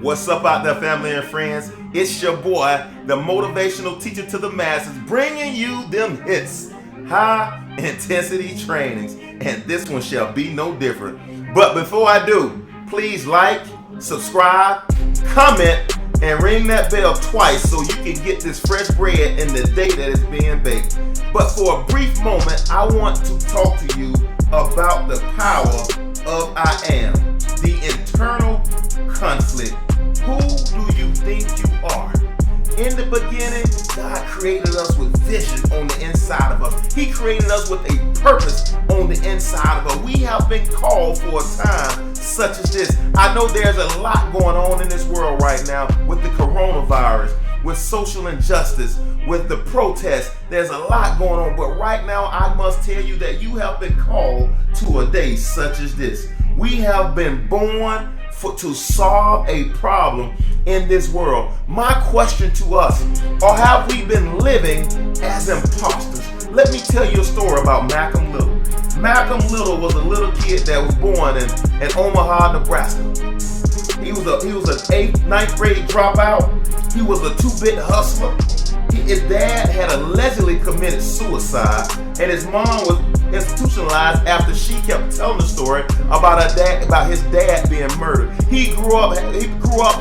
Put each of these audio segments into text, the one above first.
What's up out there, family and friends? It's your boy, the motivational teacher to the masses, bringing you them hits, high intensity trainings, and this one shall be no different. But before I do, please like, subscribe, comment, and ring that bell twice so you can get this fresh bread in the day that it's being baked. But for a brief moment, I want to talk to you about the power of I am, the internal conflict. Who do you think you are? In the beginning, God created us with vision on the inside of us. He created us with a purpose on the inside of us. We have been called for a time such as this. I know there's a lot going on in this world right now with the coronavirus, with social injustice, with the protests. There's a lot going on, but right now I must tell you that you have been called to a day such as this. We have been born to solve a problem in this world. My question to us, or have we been living as imposters? Let me tell you a story about Malcolm Little. Malcolm Little was a little kid that was born in Omaha, Nebraska. He was an 8th, 9th grade dropout. He was a 2-bit hustler. His dad had allegedly committed suicide, and his mom was institutionalized after she kept telling the story about his dad being murdered. He grew up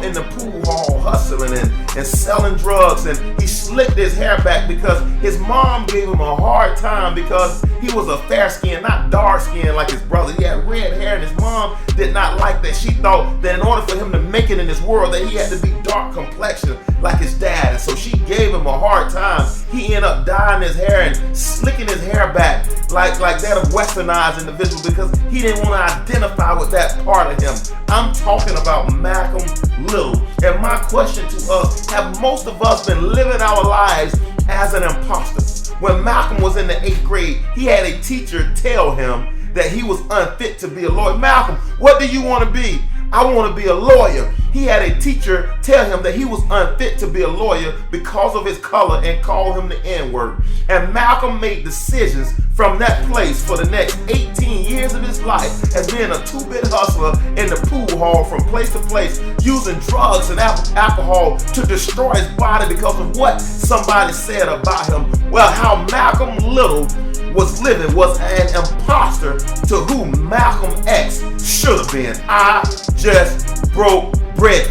in the pool hall hustling and selling drugs, and he slicked his hair back because his mom gave him a hard time because he was a fair skin, not dark skin like his brother. He had red hair, and his mom did not like that. She thought that in order for him to make it in this world that he had to be dark complexion like his dad, and so she gave him a hard time. He ended up dyeing his hair and slicking his hair back like that of westernized individual because he didn't want to identify with that part of him. I'm talking about Malcolm Little. And my question to us, have most of us been living our lives as an imposter? When Malcolm was in the 8th grade, he had a teacher tell him that he was unfit to be a lawyer. Malcolm, what do you want to be? I want to be a lawyer. He had a teacher tell him that he was unfit to be a lawyer because of his color and call him the N-word. And Malcolm made decisions from that place for the next 18 years of his life as being a 2-bit hustler in the pool hall from place to place, using drugs and alcohol to destroy his body because of what somebody said about him. Well, how Malcolm Little was living was an imposter to who Malcolm X should have been. I just broke bread.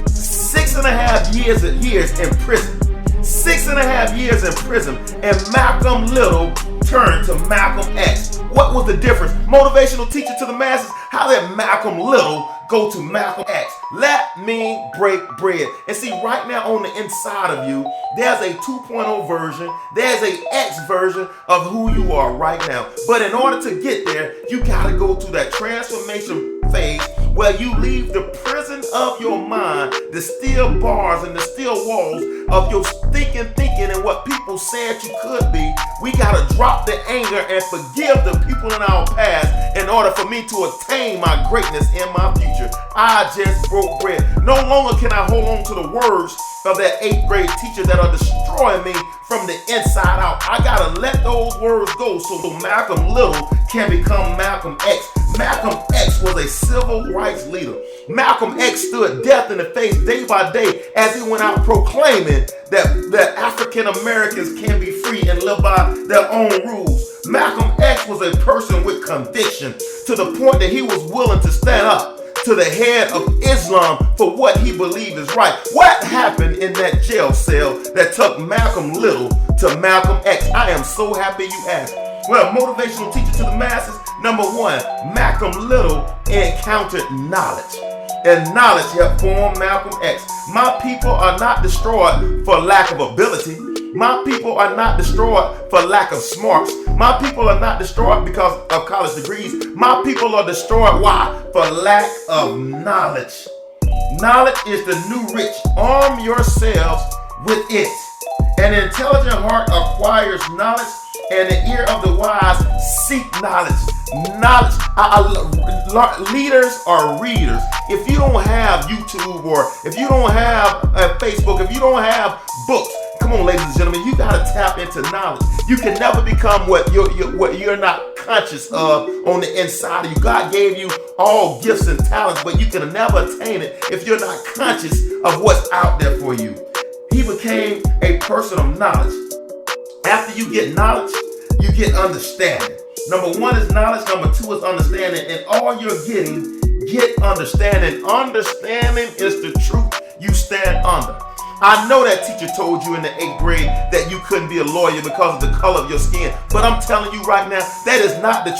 6.5 years in prison. 6.5 years in prison, and Malcolm Little turned to Malcolm X. What was the difference? Motivational teacher to the masses. How did Malcolm Little go to Malcolm X? Let me break bread. And see, right now on the inside of you, there's a 2.0 version, there's a X version of who you are right now. But in order to get there, you gotta go through that transformation phase where you leave the prison of your mind, the steel bars and the steel walls of your thinking and what people said you could be. We gotta drop the anger and forgive the people in our past in order for me to attain my greatness in my future. I just broke bread. No longer can I hold on to the words of that 8th grade teacher that are destroying me from the inside out. I gotta let those words go so Malcolm Little can become Malcolm X. Malcolm X was a civil rights leader. Malcolm X stood death in the face day by day as he went out proclaiming that African Americans can be free and live by their own rules. Malcolm X was a person with conviction to the point that he was willing to stand up to the head of Islam for what he believed is right. What happened in that jail cell that took Malcolm Little to Malcolm X? I am so happy you asked. Well, motivational teacher to the masses. Number 1, Malcolm Little encountered knowledge. And knowledge helped form Malcolm X. My people are not destroyed for lack of ability. My people are not destroyed for lack of smarts. My people are not destroyed because of college degrees. My people are destroyed, why? For lack of knowledge. Knowledge is the new rich. Arm yourselves with it. An intelligent heart acquires knowledge, and the ear of the wise seek knowledge. Leaders are readers. If you don't have YouTube, or if you don't have Facebook, if you don't have books, come Come on, ladies and gentlemen, you gotta tap into knowledge. You can never become what you're not conscious of on the inside of you. God gave you all gifts and talents, but you can never attain it if you're not conscious of what's out there for you. He became a person of knowledge. After you get knowledge, you get understanding. Number one is knowledge. Number two is understanding. And all you're getting, get understanding. Understanding is the truth you stand under. I know that teacher told you in the 8th grade that you couldn't be a lawyer because of the color of your skin. But I'm telling you right now, that's not the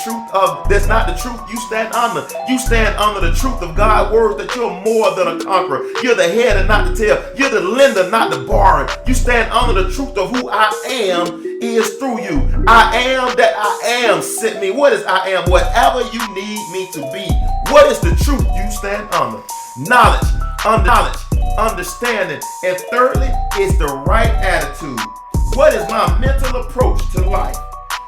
truth you stand under. You stand under the truth of God's words that you're more than a conqueror. You're the head and not the tail. You're the lender, not the borrower. You stand under the truth of who I am is through you. I am that I am sent me. What is I am? Whatever you need me to be. What is the truth you stand under? Knowledge, understanding, and thirdly is the right attitude. What is my mental approach to life?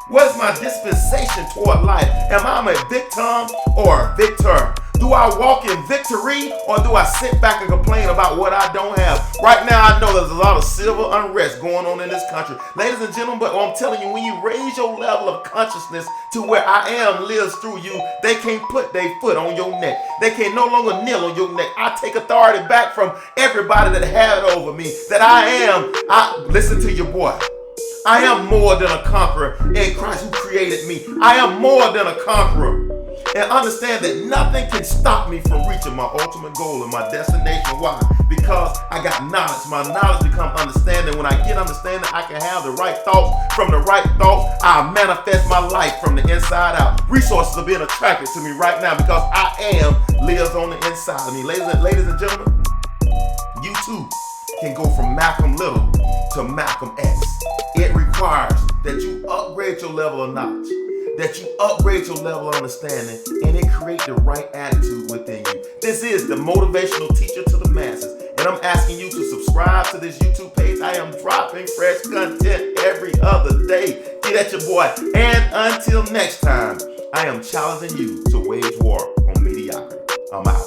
What is my dispensation toward life? Am I a victim or a victor? Do I walk in victory or do I sit back and complain about what I don't have? Right now, I know there's a lot of civil unrest going on in this country. Ladies and gentlemen, but I'm telling you, when you raise your level of consciousness to where I am lives through you, they can't put their foot on your neck. They can no longer kneel on your neck. I take authority back from everybody that had it over me. Listen to your boy. I am more than a conqueror in Christ who created me. I am more than a conqueror. And understand that nothing can stop me from reaching my ultimate goal and my destination. Why? Because I got knowledge. My knowledge becomes understanding. When I get understanding, I can have the right thoughts. From the right thoughts, I manifest my life from the inside out. Resources are being attracted to me right now because I am lives on the inside of me. Ladies and gentlemen, you too can go from Malcolm Little to Malcolm X. It requires that you upgrade your level of knowledge, that you upgrade your level of understanding, and it creates the right attitude within you. This is the motivational teacher to the masses, and I'm asking you to subscribe to this YouTube page. I am dropping fresh content every other day. Get at your boy. And until next time, I am challenging you to wage war on mediocrity. I'm out.